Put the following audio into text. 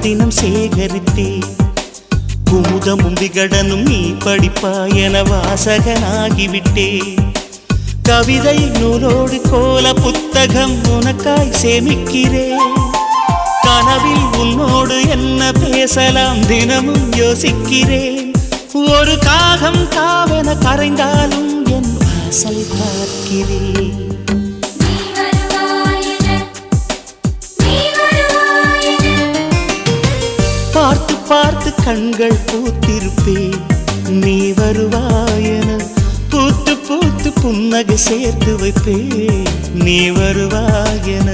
தினம் சேகரித்தே குமுதமும் விகடனும் நீ படிப்பாயென வாசகனாகிவிட்டே கவிதை நூலோடு கோல புத்தகம் உனக்காய் சேமிக்கிறேன் கனவில் உன்னோடு என்ன பேசலாம் தினமும் யோசிக்கிறேன் ஒரு காகம் காவென கரைந்தாலும் என் வாசல் பார்க்கிறேன் பார்த்து பார்த்து கண்கள் பூத்திருப்பேன் நீ வருவாயென பூத்து பூத்து புன்னகை சேர்த்து வைப்பேன் நீ வருவாயென